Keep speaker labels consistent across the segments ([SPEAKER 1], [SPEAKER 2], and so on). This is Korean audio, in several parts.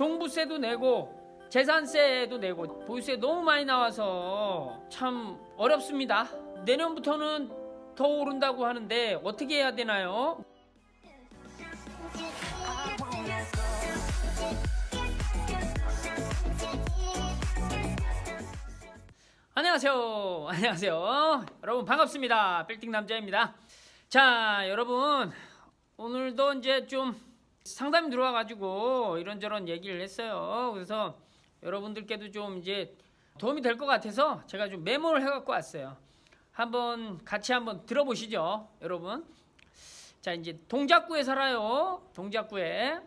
[SPEAKER 1] 종부세도 내고 재산세도 내고 보유세 너무 많이 나와서 참 어렵습니다. 내년부터는 더 오른다고 하는데 어떻게 해야 되나요? 안녕하세요. 여러분 반갑습니다. 빌딩 남자입니다. 자, 여러분 오늘도 이제 좀 상담이 들어와가지고 이런저런 얘기를 했어요. 그래서 여러분들께도 좀 이제 도움이 될 것 같아서 제가 좀 메모를 해갖고 왔어요. 같이 한번 들어보시죠, 여러분. 자, 이제 동작구에 살아요. 동작구에.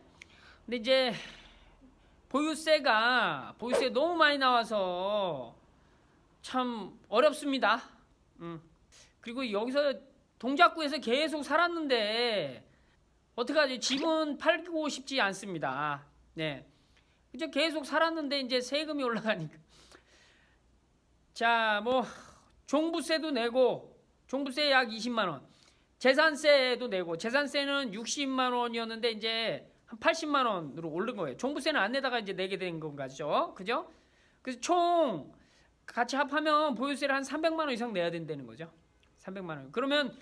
[SPEAKER 1] 근데 이제 보유세 너무 많이 나와서 참 어렵습니다. 그리고 여기서 동작구에서 계속 살았는데 어떡하지? 집은 팔고 싶지 않습니다. 네. 그죠? 계속 살았는데 이제 세금이 올라가니까. 자, 뭐 종부세도 내고, 종부세 약 20만 원. 재산세도 내고, 재산세는 60만 원이었는데 이제 한 80만 원으로 오른 거예요. 종부세는 안 내다가 이제 내게 된 건가죠. 그죠? 그래서 총 같이 합하면 보유세를 한 300만 원 이상 내야 된다는 거죠. 300만 원. 그러면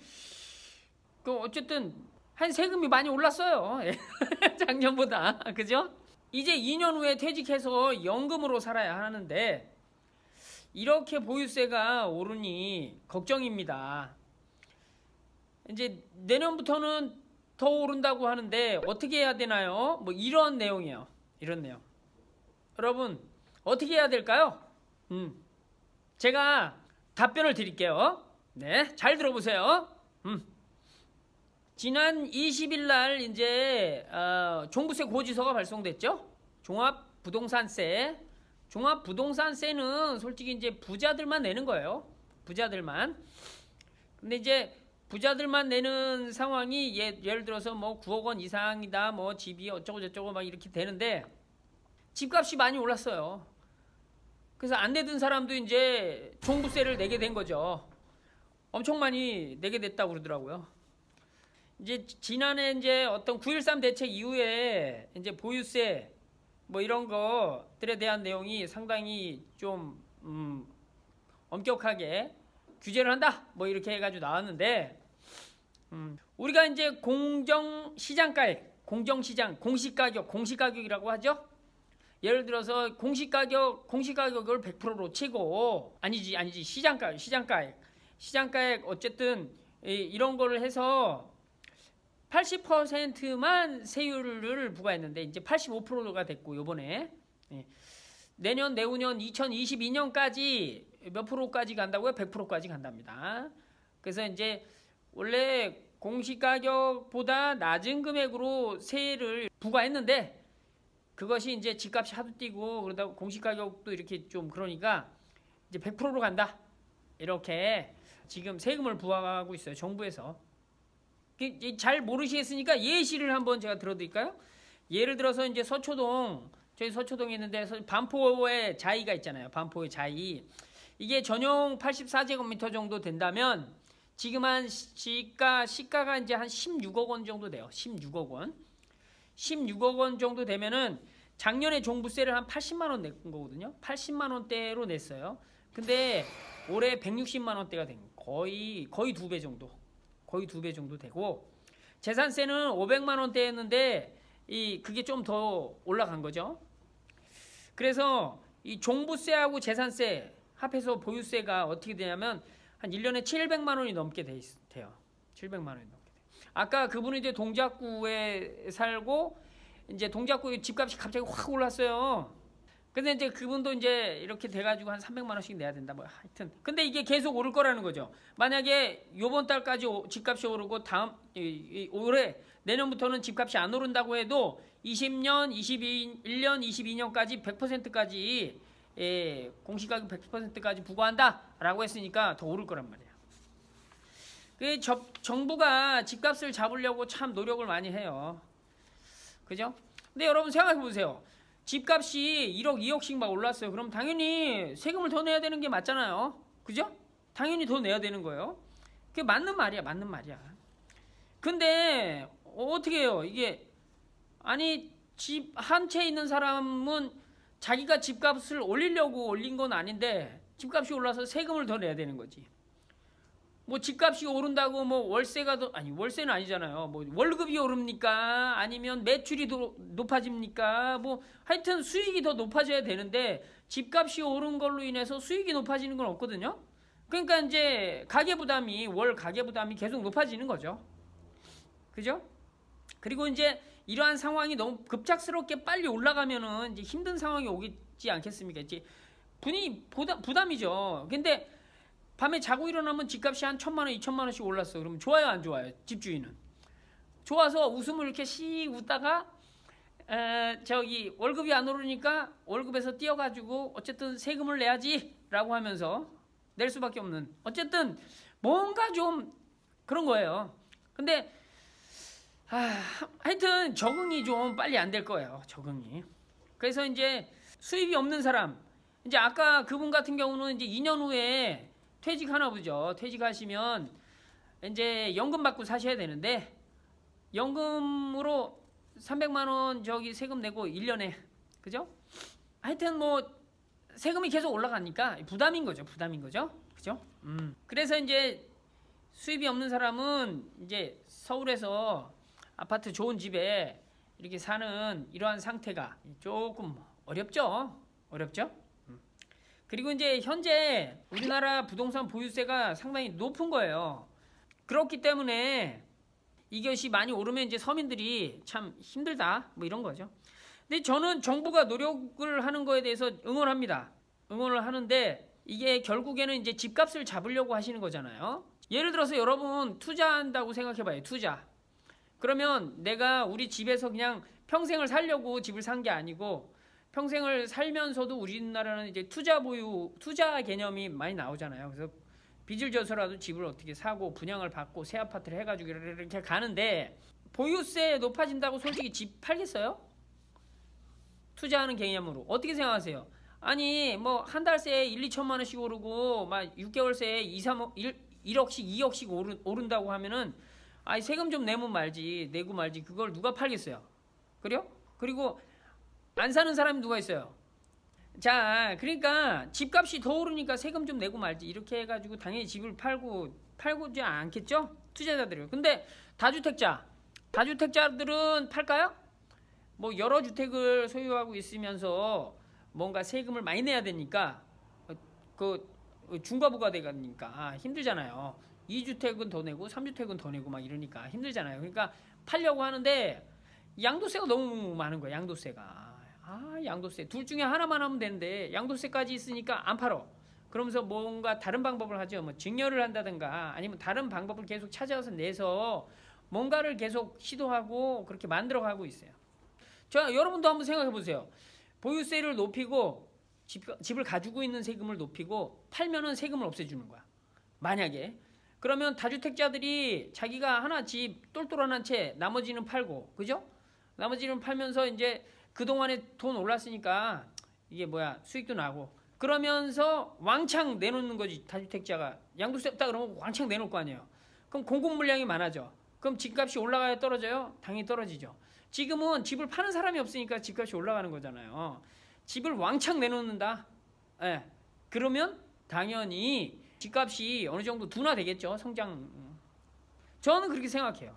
[SPEAKER 1] 그 어쨌든 한 세금이 많이 올랐어요. 작년보다. 그죠? 이제 2년 후에 퇴직해서 연금으로 살아야 하는데 이렇게 보유세가 오르니 걱정입니다. 이제 내년부터는 더 오른다고 하는데 어떻게 해야 되나요? 뭐 이런 내용이에요. 이런 내용. 여러분 어떻게 해야 될까요? 제가 답변을 드릴게요. 네, 잘 들어보세요. 지난 20일 날 이제 종부세 고지서가 발송됐죠. 종합부동산세는 솔직히 이제 부자들만 내는 거예요. 부자들만. 근데 이제 부자들만 내는 상황이 예를 들어서 뭐 9억 원 이상이다, 뭐 집이 어쩌고 저쩌고 막 이렇게 되는데 집값이 많이 올랐어요. 그래서 안 내던 사람도 이제 종부세를 내게 된 거죠. 엄청 많이 내게 됐다고 그러더라고요. 이제 지난해 이제 어떤 9.13 대책 이후에 이제 보유세 뭐 이런 것들에 대한 내용이 상당히 좀 엄격하게 규제를 한다 뭐 이렇게 해가지고 나왔는데 우리가 이제 공정시장가액, 공시가격이라고 하죠. 예를 들어서 공시가격을 100%로 치고 아니지 시장가액 어쨌든 이런 거를 해서 80%만 세율을 부과했는데 이제 85%가 됐고 요번에 내년 내후년 2022년까지 몇 프로까지 간다고요? 100%까지 간답니다. 그래서 이제 원래 공시가격보다 낮은 금액으로 세율을 부과했는데 그것이 이제 집값이 하도 뛰고 그러다 공시가격도 이렇게 좀 그러니까 이제 100%로 간다. 이렇게 지금 세금을 부과하고 있어요. 정부에서. 잘 모르시겠으니까 예시를 한번 제가 들어드릴까요? 예를 들어서 이제 저희 서초동에 있는데 반포의 자이가 있잖아요. 반포의 자이. 이게 전용 84제곱미터 정도 된다면 지금 한 시가가 이제 한 16억 원 정도 돼요. 16억 원. 16억 원 정도 되면은 작년에 종부세를 한 80만 원 낸 거거든요. 80만 원대로 냈어요. 근데 올해 160만 원대가 된 거예요. 거의 2배 정도. 거의 2배 정도 되고 재산세는 500만 원대였는데 그게 좀 더 올라간 거죠. 그래서 이 종부세하고 재산세 합해서 보유세가 어떻게 되냐면 한 1년에 700만 원이 넘게 돼요. 700만 원이 넘게 돼요. 아까 그분이 이제 동작구에 살고 이제 동작구에 집값이 갑자기 확 올랐어요. 근데 이제 그분도 이제 이렇게 돼가지고 한 300만 원씩 내야 된다. 뭐 하여튼. 근데 이게 계속 오를 거라는 거죠. 만약에 요번 달까지 집값이 오르고 올해 내년부터는 집값이 안 오른다고 해도 20년, 21년, 22년까지 100%까지 공시가격 100%까지 부과한다라고 했으니까 더 오를 거란 말이에요. 정부가 집값을 잡으려고 참 노력을 많이 해요. 그죠? 근데 여러분 생각해 보세요. 집값이 1억, 2억씩 막 올랐어요. 그럼 당연히 세금을 더 내야 되는 게 맞잖아요. 그죠? 당연히 더 내야 되는 거예요. 그게 맞는 말이야. 근데 어떻게 해요? 이게 아니 집 한 채 있는 사람은 자기가 집값을 올리려고 올린 건 아닌데 집값이 올라서 세금을 더 내야 되는 거지. 뭐 집값이 오른다고 뭐 월세가 더 아니 월세는 아니잖아요. 뭐 월급이 오릅니까? 아니면 매출이 더 높아집니까? 뭐 하여튼 수익이 더 높아져야 되는데 집값이 오른 걸로 인해서 수익이 높아지는 건 없거든요. 그러니까 이제 가계부담이 월 가계부담이 계속 높아지는 거죠. 그죠? 그리고 이제 이러한 상황이 너무 급작스럽게 빨리 올라가면은 이제 힘든 상황이 오겠지 않겠습니까? 이제 부담이죠. 근데 밤에 자고 일어나면 집값이 한 1,000만 원, 2,000만 원씩 올랐어. 그러면 좋아요, 안 좋아요? 집주인은 좋아서 웃음을 이렇게 씩 웃다가 저기 월급이 안 오르니까 월급에서 띄어가지고 어쨌든 세금을 내야지라고 하면서 낼 수밖에 없는, 어쨌든 뭔가 좀 그런 거예요. 근데 하여튼 적응이 좀 빨리 안 될 거예요. 적응이. 그래서 이제 수입이 없는 사람, 이제 아까 그분 같은 경우는 이제 2년 후에 퇴직하나 보죠. 퇴직하시면 이제 연금 받고 사셔야 되는데 연금으로 300만 원 저기 세금 내고 1년에, 그죠? 하여튼 뭐 세금이 계속 올라가니까 부담인 거죠. 부담인 거죠. 그죠? 그래서 이제 수입이 없는 사람은 이제 서울에서 아파트 좋은 집에 이렇게 사는 이러한 상태가 조금 어렵죠. 어렵죠? 그리고 이제 현재 우리나라 부동산 보유세가 상당히 높은 거예요. 그렇기 때문에 이것이 많이 오르면 이제 서민들이 참 힘들다 뭐 이런 거죠. 근데 저는 정부가 노력을 하는 거에 대해서 응원합니다. 응원을 하는데 이게 결국에는 이제 집값을 잡으려고 하시는 거잖아요. 예를 들어서 여러분 투자한다고 생각해봐요. 투자. 그러면 내가 우리 집에서 그냥 평생을 살려고 집을 산 게 아니고 평생을 살면서도 우리나라는 이제 투자 개념이 많이 나오잖아요. 그래서 빚을 져서라도 집을 어떻게 사고 분양을 받고 새 아파트를 해가지고 이렇게 가는데 보유세 높아진다고 솔직히 집 팔겠어요? 투자하는 개념으로 어떻게 생각하세요? 아니 뭐 한 달새에 1, 2천만 원씩 오르고 막 6개월새에 1억씩 2억씩 오른다고 하면은 아이 세금 좀 내고 말지 그걸 누가 팔겠어요? 그래요? 그리고 안 사는 사람이 누가 있어요? 자, 그러니까 집값이 더 오르니까 세금 좀 내고 말지 이렇게 해가지고 당연히 집을 팔고지 않겠죠? 투자자들은. 근데 다주택자들은 팔까요? 뭐 여러 주택을 소유하고 있으면서 뭔가 세금을 많이 내야 되니까 그 중과부가 되니까 힘들잖아요. 2주택은 더 내고 3주택은 더 내고 막 이러니까 힘들잖아요. 그러니까 팔려고 하는데 양도세가 너무 많은 거야. 양도세가. 양도세. 둘 중에 하나만 하면 되는데 양도세까지 있으니까 안 팔어. 그러면서 뭔가 다른 방법을 하죠. 뭐 증여를 한다든가 아니면 다른 방법을 계속 찾아서 내서 뭔가를 계속 시도하고 그렇게 만들어가고 있어요. 여러분도 한번 생각해 보세요. 보유세를 높이고 집을 가지고 있는 세금을 높이고 팔면은 세금을 없애주는 거야. 만약에. 그러면 다주택자들이 자기가 하나 집 똘똘한 한 채 나머지는 팔고, 그죠? 나머지는 팔면서 이제 그동안에 돈 올랐으니까 이게 수익도 나고 그러면서 왕창 내놓는 거지. 다주택자가 양도세 없다 그러면 왕창 내놓을 거 아니에요. 그럼 공급 물량이 많아져. 그럼 집값이 올라가야 떨어져요? 당연히 떨어지죠. 지금은 집을 파는 사람이 없으니까 집값이 올라가는 거잖아요. 집을 왕창 내놓는다. 예. 그러면 당연히 집값이 어느 정도 둔화되겠죠. 성장. 저는 그렇게 생각해요.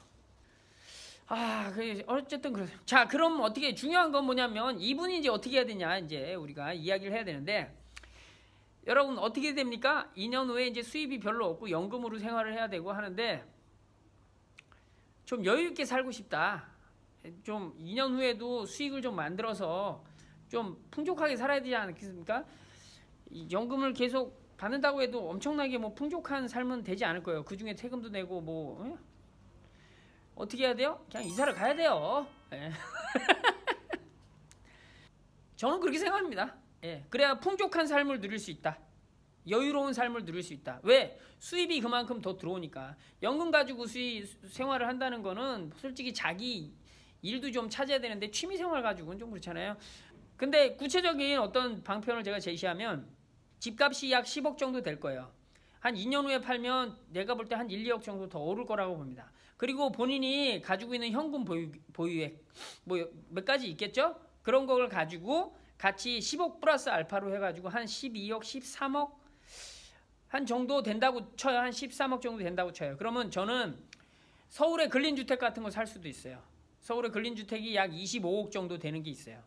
[SPEAKER 1] 어쨌든 그래요. 자, 그럼 어떻게 중요한 건 뭐냐면 이분이 이제 어떻게 해야 되냐 이제 우리가 이야기를 해야 되는데 여러분 어떻게 됩니까? 2년 후에 이제 수입이 별로 없고 연금으로 생활을 해야 되고 하는데 좀 여유 있게 살고 싶다. 좀 2년 후에도 수익을 좀 만들어서 좀 풍족하게 살아야 되지 않겠습니까? 연금을 계속 받는다고 해도 엄청나게 뭐 풍족한 삶은 되지 않을 거예요. 그 중에 세금도 내고 뭐 어떻게 해야 돼요? 그냥 이사를 가야 돼요. 예. 저는 그렇게 생각합니다. 예. 그래야 풍족한 삶을 누릴 수 있다. 여유로운 삶을 누릴 수 있다. 왜? 수입이 그만큼 더 들어오니까. 연금 가지고 생활을 한다는 거는 솔직히 자기 일도 좀 찾아야 되는데 취미생활 가지고는 좀 그렇잖아요. 근데 구체적인 어떤 방편을 제가 제시하면 집값이 약 10억 정도 될 거예요. 한 2년 후에 팔면 내가 볼 때 한 1, 2억 정도 더 오를 거라고 봅니다. 그리고 본인이 가지고 있는 현금 보유액 뭐 몇 가지 있겠죠? 그런 걸 가지고 같이 10억 플러스 알파로 해가지고 한 12억, 13억 한 정도 된다고 쳐요. 한 13억 정도 된다고 쳐요. 그러면 저는 서울의 근린주택 같은 거 살 수도 있어요. 서울의 근린주택이 약 25억 정도 되는 게 있어요.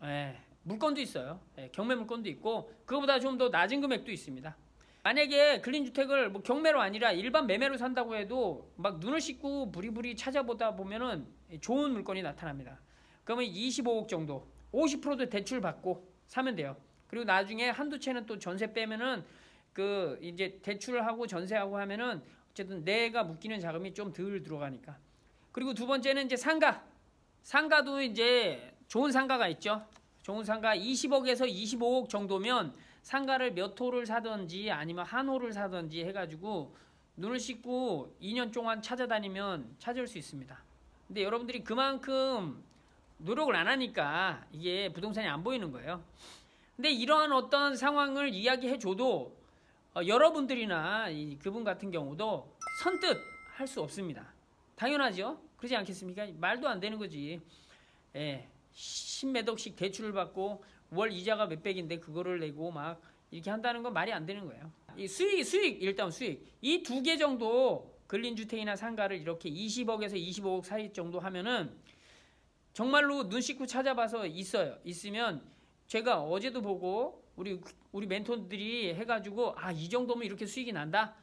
[SPEAKER 1] 예, 물건도 있어요. 예, 경매 물건도 있고 그거보다 좀 더 낮은 금액도 있습니다. 만약에 근린주택을 뭐 경매로 아니라 일반 매매로 산다고 해도 막 눈을 씻고 부리부리 찾아보다 보면은 좋은 물건이 나타납니다. 그러면 25억 정도 50%도 대출 받고 사면 돼요. 그리고 나중에 한두 채는 또 전세 빼면은 그 이제 대출하고 전세하고 하면은 어쨌든 내가 묶이는 자금이 좀 덜 들어가니까. 그리고 두 번째는 이제 상가도 이제 좋은 상가가 있죠. 좋은 상가 20억에서 25억 정도면 상가를 몇 호를 사든지 아니면 한 호를 사든지 해가지고 눈을 씻고 2년 동안 찾아다니면 찾을 수 있습니다. 근데 여러분들이 그만큼 노력을 안 하니까 이게 부동산이 안 보이는 거예요. 근데 이러한 어떤 상황을 이야기해 줘도 여러분들이나 그분 같은 경우도 선뜻 할 수 없습니다. 당연하죠. 그러지 않겠습니까? 말도 안 되는 거지. 예, 10몇 억씩 대출을 받고 월 이자가 몇백인데 그거를 내고 막 이렇게 한다는 건 말이 안 되는 거예요. 이 수익 일단 수익 이 두 개 정도 근린주택이나 상가를 이렇게 20억에서 25억 사이 정도 하면은 정말로 눈 씻고 찾아봐서 있으면 제가 어제도 보고 우리 멘토들이 해가지고 이 정도면 이렇게 수익이 난다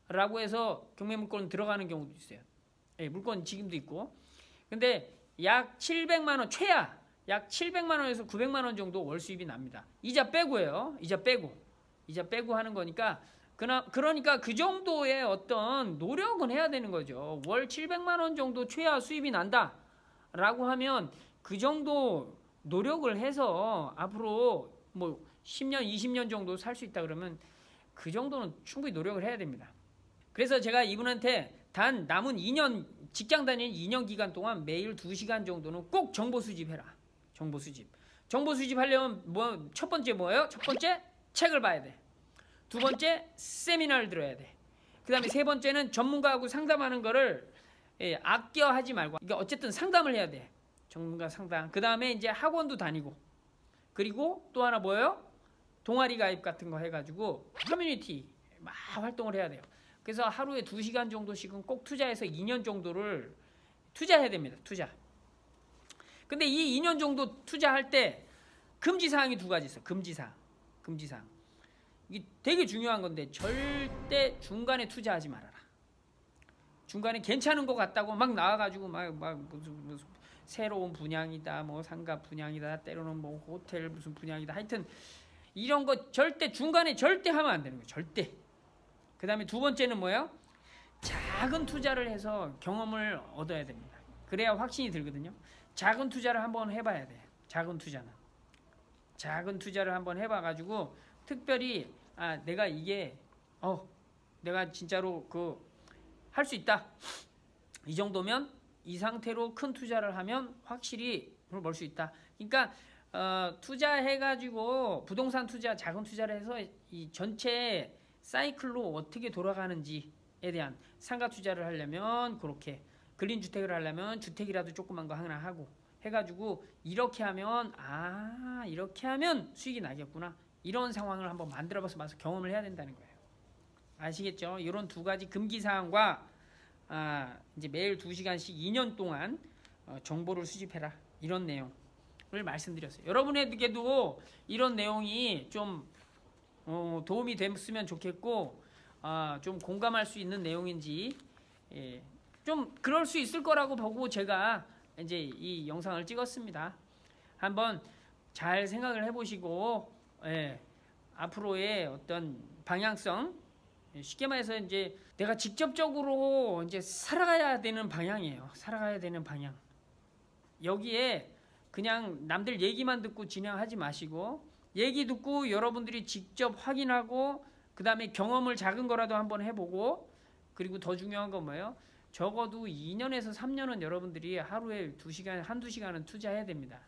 [SPEAKER 1] 라고 해서 경매 물건 들어가는 경우도 있어요. 예, 물건 지금도 있고. 근데 약 700만원 최하 약 700만원에서 900만원 정도 월 수입이 납니다. 이자 빼고예요. 이자 빼고 하는 거니까 그러니까 그 정도의 어떤 노력은 해야 되는 거죠. 월 700만원 정도 최하 수입이 난다 라고 하면 그 정도 노력을 해서 앞으로 뭐 10년 20년 정도 살 수 있다 그러면 그 정도는 충분히 노력을 해야 됩니다. 그래서 제가 이분한테 단 남은 2년 직장 다니는 2년 기간 동안 매일 2시간 정도는 꼭 정보 수집해라. 정보 수집하려면 뭐 첫 번째 뭐예요? 첫 번째 책을 봐야 돼. 두 번째 세미나를 들어야 돼. 그 다음에 세 번째는 전문가하고 상담하는 거를 아껴 하지 말고 그러니까 어쨌든 상담을 해야 돼. 전문가 상담. 그 다음에 이제 학원도 다니고 그리고 또 하나 뭐예요? 동아리 가입 같은 거 해가지고 커뮤니티 막 활동을 해야 돼요. 그래서 하루에 2시간 정도씩은 꼭 투자해서 2년 정도를 투자해야 됩니다. 투자. 근데 이 2년 정도 투자할 때 금지사항이 2가지 있어요. 금지사항. 이게 되게 중요한 건데 절대 중간에 투자하지 말아라. 중간에 괜찮은 것 같다고 막 나와가지고 막 무슨 새로운 분양이다, 뭐 상가 분양이다, 때로는 뭐 호텔 무슨 분양이다. 하여튼 이런 거 중간에 절대 하면 안 되는 거예요. 절대. 그 다음에 두 번째는 뭐예요? 작은 투자를 해서 경험을 얻어야 됩니다. 그래야 확신이 들거든요. 작은 투자를 한번 해봐야 돼. 작은 투자를 한번 해봐가지고 특별히 내가 이게 내가 진짜로 할 수 있다. 이 정도면 이 상태로 큰 투자를 하면 확실히 돈을 벌 수 있다. 그러니까 투자해가지고 부동산 투자, 작은 투자를 해서 이 전체 사이클로 어떻게 돌아가는지에 대한 상가 투자를 하려면 그렇게 근린주택을 하려면 주택이라도 조그만 거 하나 하고 해가지고 이렇게 하면 이렇게 하면 수익이 나겠구나. 이런 상황을 한번 만들어봐서 경험을 해야 된다는 거예요. 아시겠죠? 이런 2가지 금기사항과 이제 매일 2시간씩 2년 동안 정보를 수집해라. 이런 내용을 말씀드렸어요. 여러분에게도 이런 내용이 좀 도움이 됐으면 좋겠고 좀 공감할 수 있는 내용인지 좀 그럴 수 있을 거라고 보고 제가 이제 이 영상을 찍었습니다. 한번 잘 생각을 해보시고 앞으로의 어떤 방향성 쉽게 말해서 이제 내가 직접적으로 이제 살아가야 되는 방향이에요. 살아가야 되는 방향. 여기에 그냥 남들 얘기만 듣고 진행하지 마시고 얘기 듣고 여러분들이 직접 확인하고 그 다음에 경험을 작은 거라도 한번 해보고 그리고 더 중요한 건 뭐예요? 적어도 2년에서 3년은 여러분들이 하루에 2시간, 한두 시간은 투자해야 됩니다.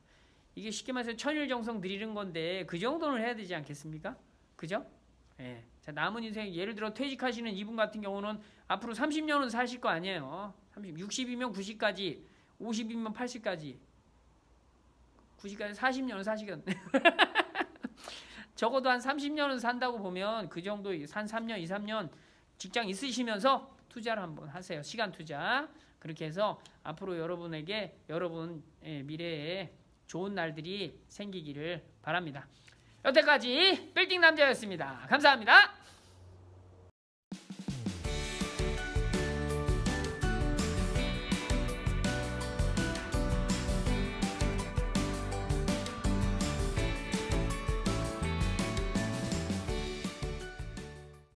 [SPEAKER 1] 이게 쉽게 말해서 천일정성 드리는 건데 그 정도는 해야 되지 않겠습니까? 그죠? 예. 자, 남은 인생 예를 들어 퇴직하시는 이분 같은 경우는 앞으로 30년은 사실 거 아니에요. 60이면 90까지, 50이면 80까지, 90까지 40년은 사시겠네. 적어도 한 30년은 산다고 보면 그 정도 한 3년, 2, 3년 직장 있으시면서 투자를 한번 하세요. 시간 투자. 그렇게 해서 앞으로 여러분에게 여러분 미래에 좋은 날들이 생기기를 바랍니다. 여태까지 빌딩 남자였습니다. 감사합니다.